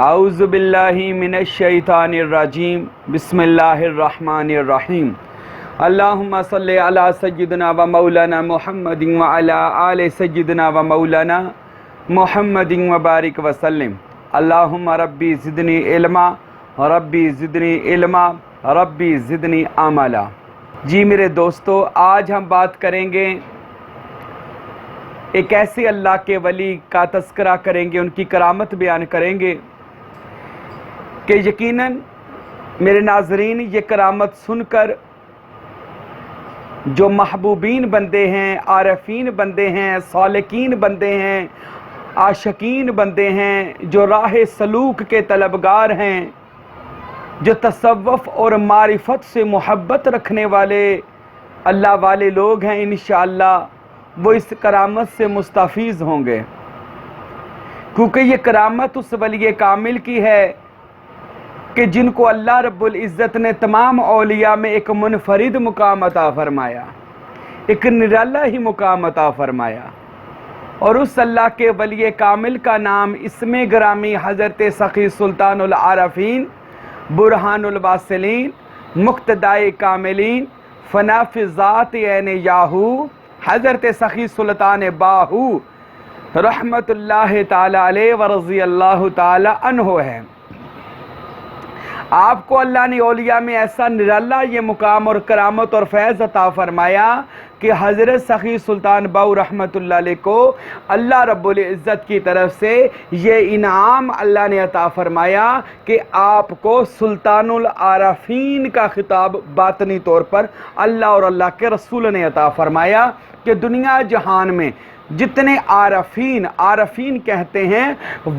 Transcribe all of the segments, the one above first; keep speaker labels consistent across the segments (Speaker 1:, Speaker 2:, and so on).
Speaker 1: اعوذ باللہ من الشیطان الرجیم بسم اللہ الرحمن الرحیم اللہم صلی علی سیدنا و مولانا محمد وعلی آل سیدنا و مولانا محمد وبارک وسلم اللہم ربی زدنی علما ربی زدنی علما ربی زدنی عملا۔ جی میرے دوستو، آج ہم بات کریں گے ایک ایسے اللہ کے ولی کا تذکرہ کریں گے، ان کی کرامت بیان کریں گے کہ یقیناً میرے ناظرین یہ کرامت سن کر جو محبوبین بندے ہیں، عارفین بندے ہیں، سالکین بندے ہیں، عاشقین بندے ہیں، جو راہ سلوک کے طلبگار ہیں، جو تصوف اور معرفت سے محبت رکھنے والے اللہ والے لوگ ہیں، انشاءاللہ وہ اس کرامت سے مستفیض ہوں گے، کیونکہ یہ کرامت اس ولی کامل کی ہے کہ جن کو اللہ رب العزت نے تمام اولیاء میں ایک منفرد مقام عطا فرمایا، ایک نرالا ہی مقام عطا فرمایا، اور اس اللہ کے ولی کامل کا نام اسم گرامی حضرت سخی سلطان العارفین، برہان الواصلین، مقتدائے کاملین، فنا فی ذات عین یاہو حضرت سخی سلطان باہو رحمت اللہ تعالی علیہ ورضی اللہ تعالی عنہ ہے۔ آپ کو اللہ نے اولیاء میں ایسا نرالا یہ مقام اور کرامت اور فیض عطا فرمایا کہ حضرت سخی سلطان باہو رحمت اللہ علیہ کو اللہ رب العزت کی طرف سے یہ انعام اللہ نے عطا فرمایا کہ آپ کو سلطان العارفین کا خطاب باطنی طور پر اللہ اور اللہ کے رسول نے عطا فرمایا کہ دنیا جہان میں جتنے عارفین کہتے ہیں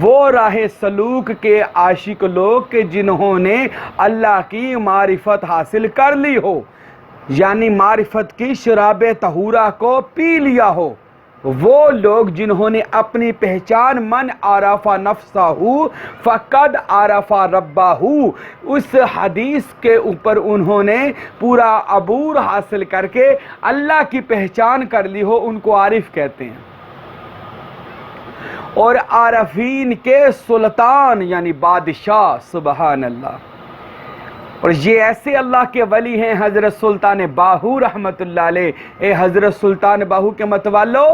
Speaker 1: وہ راہ سلوک کے عاشق لوگ کہ جنہوں نے اللہ کی معرفت حاصل کر لی ہو، یعنی معرفت کی شراب طہورہ کو پی لیا ہو، وہ لوگ جنہوں نے اپنی پہچان من عرف نفسہ فقد عرف ربہ، اس حدیث کے اوپر انہوں نے پورا عبور حاصل کر کے اللہ کی پہچان کر لی ہو، ان کو عارف کہتے ہیں۔ اور عارفین کے سلطان یعنی بادشاہ، سبحان اللہ۔ اور یہ ایسے اللہ کے ولی ہیں حضرت سلطان باہو رحمت اللہ علیہ۔ اے حضرت سلطان باہو کے متوالو،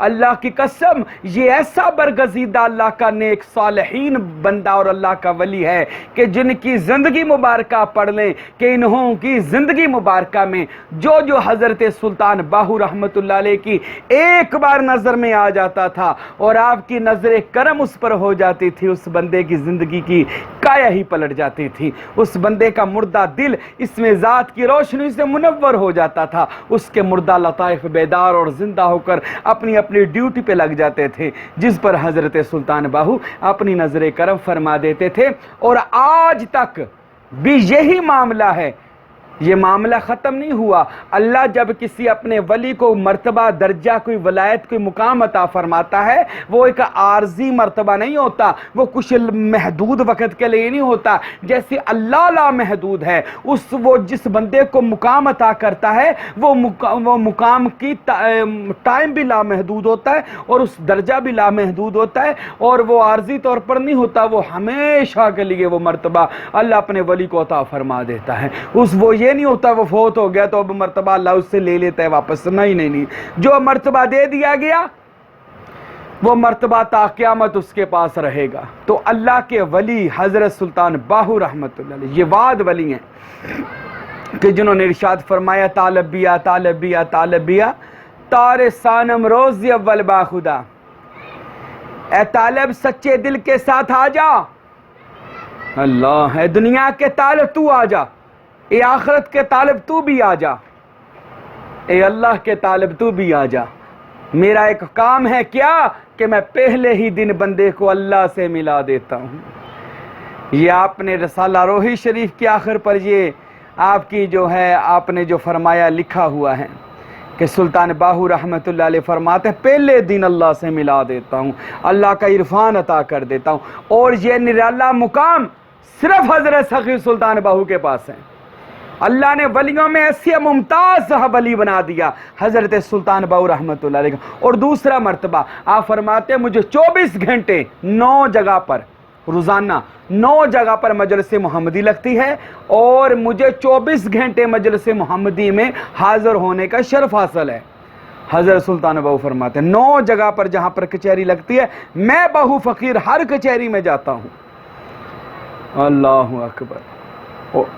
Speaker 1: اللہ کی قسم یہ ایسا برگزیدہ اللہ کا نیک صالحین بندہ اور اللہ کا ولی ہے کہ جن کی زندگی مبارکہ پڑھ لیں کہ انہوں کی زندگی مبارکہ میں جو حضرت سلطان باہو رحمت اللہ علیہ کی ایک بار نظر میں آ جاتا تھا اور آپ کی نظر کرم اس پر ہو جاتی تھی، اس بندے کی زندگی کی کایا ہی پلٹ جاتی تھی، اس بندے کا مردہ دل اس میں ذات کی روشنی سے منور ہو جاتا تھا، اس کے مردہ لطائف بیدار اور زندہ ہو کر اپنی اپنی ڈیوٹی پہ لگ جاتے تھے، جس پر حضرت سلطان باہو اپنی نظر کرم فرما دیتے تھے۔ اور آج تک بھی یہی معاملہ ہے، یہ معاملہ ختم نہیں ہوا۔ اللہ جب کسی اپنے ولی کو مرتبہ، درجہ، کوئی ولایت، کوئی مقام عطا فرماتا ہے، وہ ایک عارضی مرتبہ نہیں ہوتا، وہ کچھ محدود وقت کے لیے نہیں ہوتا، جیسے اللہ لا محدود ہے۔ وہ جس بندے کو مقام عطا کرتا ہے وہ مقام کی ٹائم بھی لا محدود ہوتا ہے اور اس درجہ بھی لا محدود ہوتا ہے، اور وہ عارضی طور پر نہیں ہوتا، وہ ہمیشہ کے لیے وہ مرتبہ اللہ اپنے ولی کو عطا فرما دیتا ہے۔ وہ یہ نہیں ہوتا وہ فوت ہو گیا تو اب مرتبہ اللہ اس سے لے لیتا ہے واپس، نہیں، جو مرتبہ دے دیا گیا وہ مرتبہ تا قیامت اس کے پاس رہے گا۔ تو اللہ کے ولی حضرت سلطان باہو رحمت اللہ علیہ یہ واد ولی ہیں کہ جنہوں نے ارشاد فرمایا طالبیہ تار سانم روز اول با خدا، اے طالب سچے دل کے ساتھ آ جا، اللہ ہے دنیا کے طالب تو آ جا، اے آخرت کے طالب تو بھی آ جا، اے اللہ کے طالب تو بھی آ جا، میرا ایک کام ہے کیا کہ میں پہلے ہی دن بندے کو اللہ سے ملا دیتا ہوں۔ یہ آپ نے رسالہ روحی شریف کی آخر پر یہ آپ کی جو ہے آپ نے جو فرمایا لکھا ہوا ہے کہ سلطان باہو رحمت اللہ علیہ فرماتے ہیں پہلے دن اللہ سے ملا دیتا ہوں، اللہ کا عرفان عطا کر دیتا ہوں، اور یہ نرالا مقام صرف حضرت سخی سلطان باہو کے پاس ہے۔ اللہ نے ولیوں میں ایسی ممتاز ولی بنا دیا حضرت سلطان باہو رحمت اللہ علیہ کا۔ اور دوسرا مرتبہ آپ فرماتے ہیں مجھے 24 گھنٹے 9 جگہ پر روزانہ 9 جگہ پر مجلس محمدی لگتی ہے اور مجھے 24 گھنٹے مجلس محمدی میں حاضر ہونے کا شرف حاصل ہے۔ حضرت سلطان بہو فرماتے ہیں 9 جگہ پر جہاں پر کچہری لگتی ہے میں بہو فقیر ہر کچہری میں جاتا ہوں۔ اللہ اکبر۔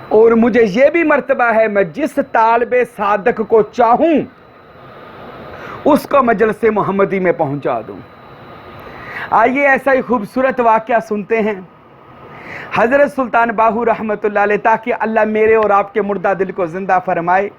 Speaker 1: اور مجھے یہ بھی مرتبہ ہے میں جس طالب صادق کو چاہوں اس کو مجلس محمدی میں پہنچا دوں۔ آئیے ایسا ہی خوبصورت واقعہ سنتے ہیں حضرت سلطان باہو رحمت اللہ علیہ، تاکہ اللہ میرے اور آپ کے مردہ دل کو زندہ فرمائے۔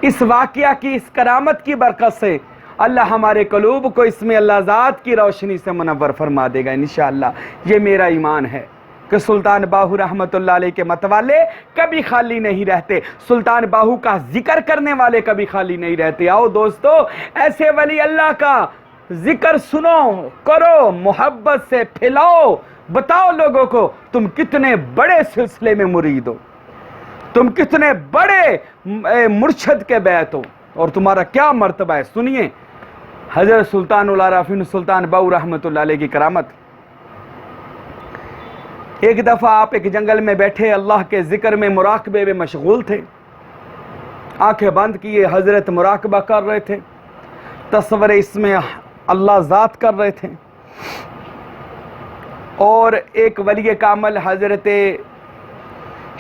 Speaker 1: اس واقعہ کی، اس کرامت کی برکت سے اللہ ہمارے قلوب کو اس میں اللہ ذات کی روشنی سے منور فرما دے گا انشاءاللہ۔ یہ میرا ایمان ہے کہ سلطان باہو رحمت اللہ علیہ کے متوالے کبھی خالی نہیں رہتے، سلطان باہو کا ذکر کرنے والے کبھی خالی نہیں رہتے۔ آؤ دوستو، ایسے ولی اللہ کا ذکر سنو، کرو، محبت سے پھیلاؤ، بتاؤ لوگوں کو تم کتنے بڑے سلسلے میں مرید ہو، تم کتنے بڑے مرشد کے بیعت ہو اور تمہارا کیا مرتبہ ہے۔ سنیے حضرت سلطان العارفین سلطان باہو رحمت اللہ علیہ کی کرامت۔ ایک دفعہ آپ ایک جنگل میں بیٹھے اللہ کے ذکر میں، مراقبے میں مشغول تھے، آنکھیں بند کیے حضرت مراقبہ کر رہے تھے، تصور اس میں اللہ ذات کر رہے تھے، اور ایک ولی کامل حضرت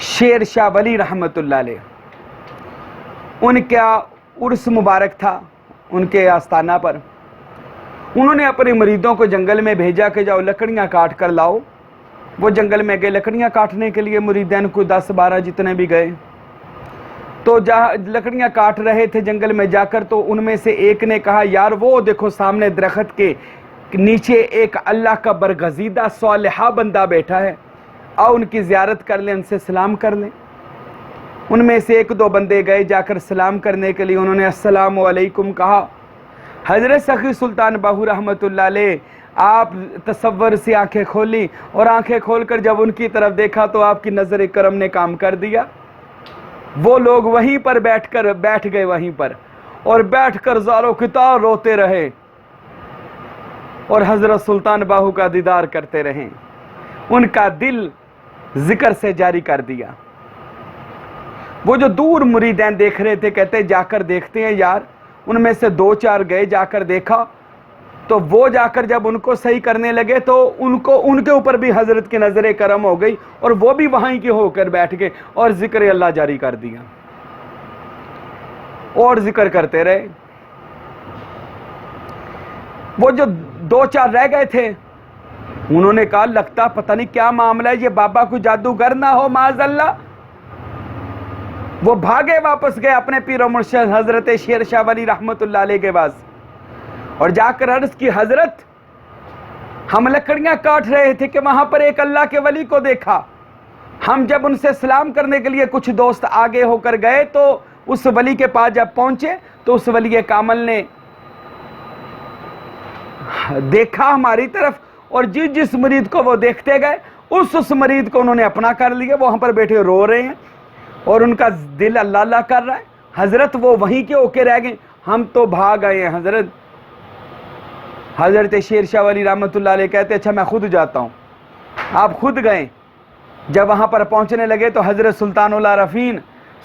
Speaker 1: شیر شاہ ولی رحمت اللہ علیہ، ان کا عرس مبارک تھا ان کے آستانہ پر، انہوں نے اپنے مریدوں کو جنگل میں بھیجا کہ جاؤ لکڑیاں کاٹ کر لاؤ۔ وہ جنگل میں گئے لکڑیاں کاٹنے کے لیے، مریدین کو 10-12 جتنے بھی گئے، تو جہاں لکڑیاں کاٹ رہے تھے جنگل میں جا کر، تو ان میں سے ایک نے کہا یار وہ دیکھو سامنے درخت کے نیچے ایک اللہ کا برگزیدہ صالحہ بندہ بیٹھا ہے، آؤ ان کی زیارت کر لیں، ان سے سلام کر لیں۔ ان میں سے 1-2 بندے گئے، جا کر سلام کرنے کے لیے انہوں نے السلام علیکم کہا۔ حضرت سخی سلطان باہو رحمت اللہ علیہ آپ تصور سے آنکھیں کھولی، اور آنکھیں کھول کر جب ان کی طرف دیکھا تو آپ کی نظر کرم نے کام کر دیا۔ وہ لوگ وہیں پر بیٹھ گئے وہیں پر، اور بیٹھ کر زارو کتار روتے رہے اور حضرت سلطان باہو کا دیدار کرتے رہے، ان کا دل ذکر سے جاری کر دیا۔ وہ جو دور مریدین دیکھ رہے تھے کہتے جا کر دیکھتے ہیں یار، ان میں سے 2-4 گئے، جا کر دیکھا تو وہ جا کر جب ان کو صحیح کرنے لگے تو ان کے اوپر بھی حضرت کی نظر کرم ہو گئی، اور وہ بھی وہیں کے ہو کر بیٹھ گئے اور ذکر اللہ جاری کر دیا، اور ذکر کرتے رہے۔ وہ جو 2-4 رہ گئے تھے انہوں نے کہا لگتا پتہ نہیں کیا معاملہ ہے، یہ بابا کو جادوگر نہ ہو معاذ اللہ۔ وہ بھاگے واپس گئے اپنے پیر و مرشد حضرت شیر شاہ ولی رحمت اللہ علیہ کے پاس، اور جا کر عرض کی حضرت ہم لکڑیاں کاٹ رہے تھے کہ وہاں پر ایک اللہ کے ولی کو دیکھا، ہم جب ان سے سلام کرنے کے لیے کچھ دوست آگے ہو کر گئے تو اس ولی کے پاس جب پہنچے تو اس ولی کامل نے دیکھا ہماری طرف، اور جس مرید کو وہ دیکھتے گئے اس مرید کو انہوں نے اپنا کر لیا، وہاں پر بیٹھے رو رہے ہیں اور ان کا دل اللہ اللہ کر رہا ہے۔ حضرت وہ وہیں کے ہو کے رہ گئے، ہم تو بھاگ آئے ہیں حضرت۔ حضرت شیر شاہ ولی رحمت اللہ علیہ کہتے اچھا میں خود جاتا ہوں۔ آپ خود گئے، جب وہاں پر پہنچنے لگے تو حضرت سلطان العارفین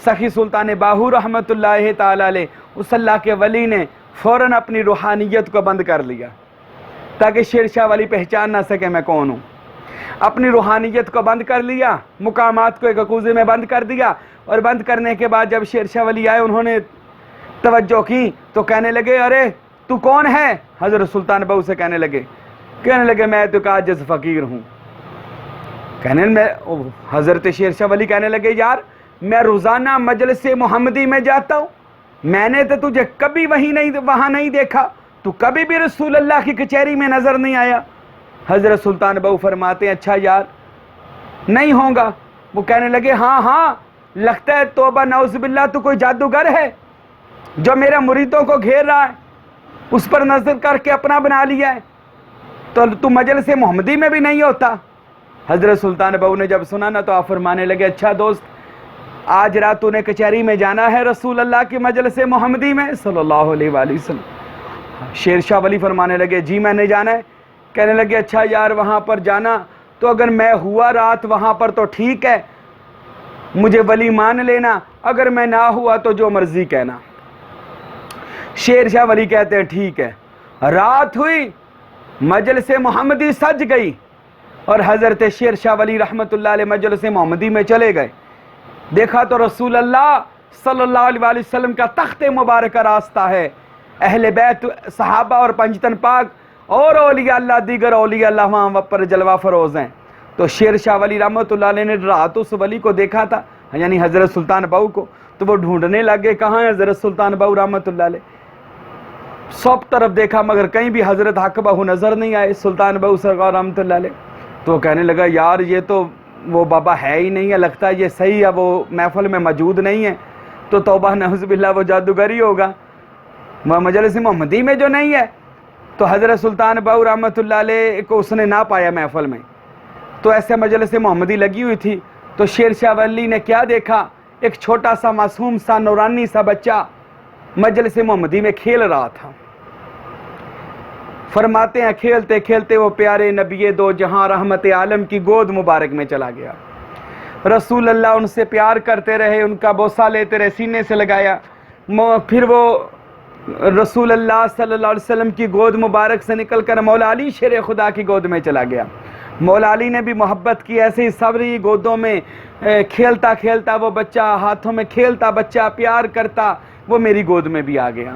Speaker 1: سخی سلطان باہو رحمت اللہ تعالی علیہ اس اللہ کے ولی نے فوراً اپنی روحانیت کو بند کر لیا تاکہ شیر شاہ ولی پہچان نہ سکے میں کون ہوں۔ اپنی روحانیت کو بند کر لیا، مقامات کو ایک کوزے میں بند کر دیا، اور بند کرنے کے بعد جب شیر شاہ ولی آئے انہوں نے توجہ کی تو کہنے لگے ارے تو کون ہے؟ حضرت سلطان باہو سے کہنے لگے میں تو عاجز فقیر ہوں۔ حضرت شیر شاہ ولی کہنے لگے یار میں روزانہ مجلس محمدی میں جاتا ہوں، میں نے تو تجھے کبھی وہاں نہیں دیکھا، تو کبھی بھی رسول اللہ کی کچہری میں نظر نہیں آیا۔ حضرت سلطان باہو فرماتے ہیں اچھا یار نہیں ہوں گا۔ وہ کہنے لگے ہاں لگتا ہے توبہ نعوذ باللہ تو کوئی جادوگر ہے جو میرے مریدوں کو گھیر رہا ہے، اس پر نظر کر کے اپنا بنا لیا ہے، تو مجلس محمدی میں بھی نہیں ہوتا۔ حضرت سلطان باہو نے جب سنا نا تو آپ فرمانے لگے اچھا دوست آج رات تو نے کچہری میں جانا ہے رسول اللہ کی مجلس محمدی میں صلی اللہ علیہ وآلہ وسلم۔ شیر شاہ ولی فرمانے لگے جی میں نے جانا ہے۔ کہنے لگے اچھا یار وہاں پر جانا تو اگر میں ہوا رات وہاں پر تو ٹھیک ہے، مجھے ولی مان لینا، اگر میں نہ ہوا تو جو مرضی کہنا۔ شیر شاہ ولی کہتے ہیں ٹھیک ہے۔ رات ہوئی، مجلس محمدی سج گئی، اور حضرت شیر شاہ ولی رحمت اللہ علیہ مجلس محمدی میں چلے گئے۔ دیکھا تو رسول اللہ صلی اللہ علیہ وآلہ وسلم کا تخت مبارک راستہ ہے، اہل بیت صحابہ اور پنجتن پاک اور اولیاء اللہ، دیگر اولیاء اللہ وہاں پر جلوہ فروز ہیں۔ تو شیر شاہ ولی رحمت اللہ علیہ نے رات اس ولی کو دیکھا تھا، یعنی حضرت سلطان بہو کو، تو وہ ڈھونڈنے لگے کہاں ہے حضرت سلطان بہو رحمت اللہ علیہ۔ سب طرف دیکھا مگر کہیں بھی حضرت حق بہو نظر نہیں آئے، سلطان بہو سرکار رحمت اللہ علیہ۔ تو وہ کہنے لگا یار یہ تو وہ بابا ہے ہی نہیں ہے، لگتا ہے یہ صحیح ہے، وہ محفل میں موجود نہیں ہے، تو توبہ نعوذ باللہ وہ جادوگر ہی ہوگا، وہ مجلس محمدی میں جو نہیں ہے۔ تو حضرت سلطان بہو رحمت اللہ علیہ کو اس نے نہ پایا محفل میں، تو ایسے مجلس محمدی لگی ہوئی تھی۔ تو شیر شاہ ولی نے کیا دیکھا، ایک چھوٹا سا معصوم سا نورانی سا بچہ مجلس محمدی میں کھیل رہا تھا۔ فرماتے ہیں کھیلتے کھیلتے وہ پیارے نبی دو جہاں رحمت عالم کی گود مبارک میں چلا گیا۔ رسول اللہ ان سے پیار کرتے رہے، ان کا بوسہ لیتے رہے، سینے سے لگایا، پھر وہ رسول اللہ صلی اللہ علیہ وسلم کی گود مبارک سے نکل کر مولا علی شیر خدا کی گود میں چلا گیا۔ مولا علی نے بھی محبت کی، ایسے ہی سبری گودوں میں کھیلتا کھیلتا وہ بچہ، ہاتھوں میں کھیلتا بچہ، پیار کرتا، وہ میری گود میں بھی آ گیا،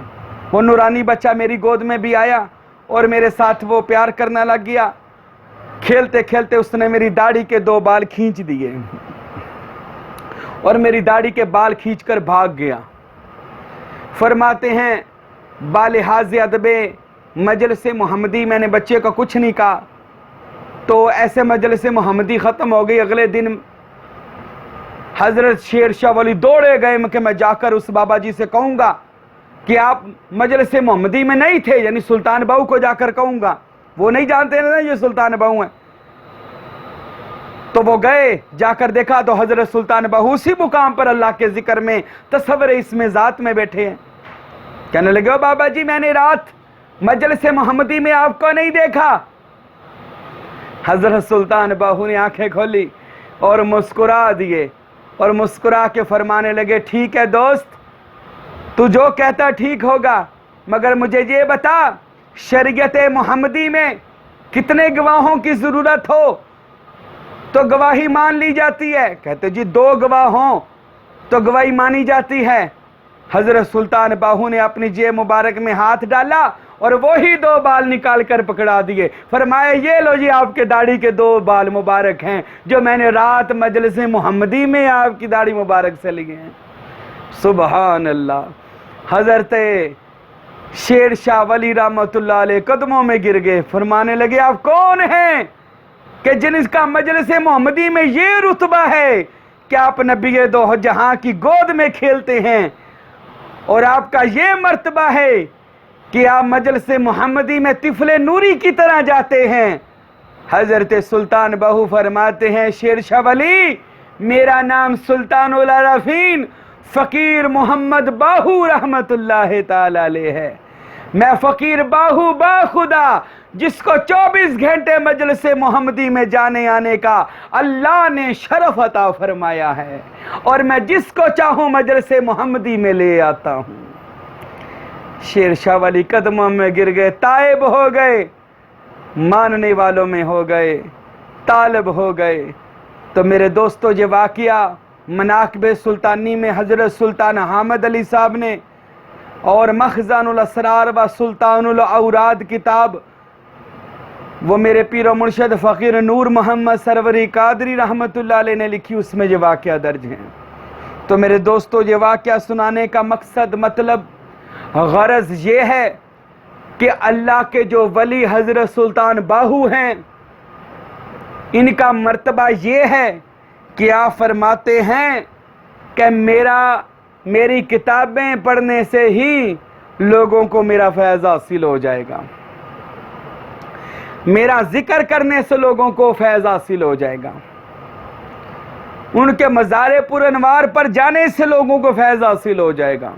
Speaker 1: وہ نورانی بچہ میری گود میں بھی آیا اور میرے ساتھ وہ پیار کرنا لگ گیا۔ کھیلتے کھیلتے اس نے میری داڑھی کے 2 بال کھینچ دیے اور میری داڑھی کے بال کھینچ کر بھاگ گیا۔ فرماتے ہیں بالحاظ ادب مجلس محمدی میں نے بچے کا کچھ نہیں کہا، تو ایسے مجلس محمدی ختم ہو گئی۔ اگلے دن حضرت شیر شاہ ولی دوڑے گئے کہ میں جا کر اس بابا جی سے کہوں گا کہ آپ مجلس محمدی میں نہیں تھے، یعنی سلطان بہو کو جا کر کہوں گا، وہ نہیں جانتے نا یہ سلطان بہو ہیں۔ تو وہ گئے، جا کر دیکھا تو حضرت سلطان بہو اسی مقام پر اللہ کے ذکر میں تصور اسم ذات میں بیٹھے ہیں۔ کہنے لگے او بابا جی میں نے رات مجلس محمدی میں آپ کو نہیں دیکھا۔ حضرت سلطان بہو نے آنکھیں کھولی اور مسکرا دیے، اور مسکرا کے فرمانے لگے ٹھیک ہے دوست، تو جو کہتا ٹھیک ہوگا، مگر مجھے یہ بتا شریعت محمدی میں کتنے گواہوں کی ضرورت ہو تو گواہی مان لی جاتی ہے؟ کہتے جی 2 گواہ ہوں تو گواہی مانی جاتی ہے۔ حضرت سلطان باہو نے اپنی جیب مبارک میں ہاتھ ڈالا اور وہی 2 بال نکال کر پکڑا دیے، فرمایا یہ لو جی آپ کے داڑھی کے 2 بال مبارک ہیں جو میں نے رات مجلس محمدی میں آپ کی داڑھی مبارک سے لیے ہیں۔ سبحان اللہ۔ حضرت شیر شاہ ولی رحمت اللہ علیہ قدموں میں گر گئے، فرمانے لگے آپ کون ہیں کہ جن کا مجلس محمدی میں یہ رتبہ ہے کہ آپ نبی دو جہاں کی گود میں کھیلتے ہیں، اور آپ کا یہ مرتبہ ہے کہ آپ مجلس محمدی میں طفل نوری کی طرح جاتے ہیں۔ حضرت سلطان بہو فرماتے ہیں شیر شاہ ولی میرا نام سلطان العارفین فقیر محمد باہو رحمت اللہ تعالی علیہ ہے، میں فقیر باہو با خدا جس کو 24 گھنٹے مجلس محمدی میں جانے آنے کا اللہ نے شرف عطا فرمایا ہے، اور میں جس کو چاہوں مجلس محمدی میں لے آتا ہوں۔ شیر شاہ ولی قدموں میں گر گئے، تائب ہو گئے، ماننے والوں میں ہو گئے، طالب ہو گئے۔ تو میرے دوستو یہ واقعہ مناقب سلطانی میں حضرت سلطان حامد علی صاحب نے، اور مخزن الاسرار و سلطان الاوراد کتاب وہ میرے پیر و مرشد فقیر نور محمد سروری قادری رحمت اللہ علیہ نے لکھی، اس میں یہ واقعہ درج ہیں۔ تو میرے دوستو یہ واقعہ سنانے کا مقصد، مطلب، غرض یہ ہے کہ اللہ کے جو ولی حضرت سلطان باہو ہیں ان کا مرتبہ یہ ہے کہ آپ فرماتے ہیں کہ میری کتابیں پڑھنے سے ہی لوگوں کو میرا فیض حاصل ہو جائے گا، میرا ذکر کرنے سے لوگوں کو فیض حاصل ہو جائے گا، ان کے مزار پر انوار پر جانے سے لوگوں کو فیض حاصل ہو جائے گا۔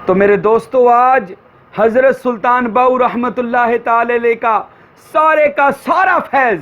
Speaker 1: تو میرے دوستو آج حضرت سلطان باہو رحمت اللہ تعالی علیہ کا سارا فیض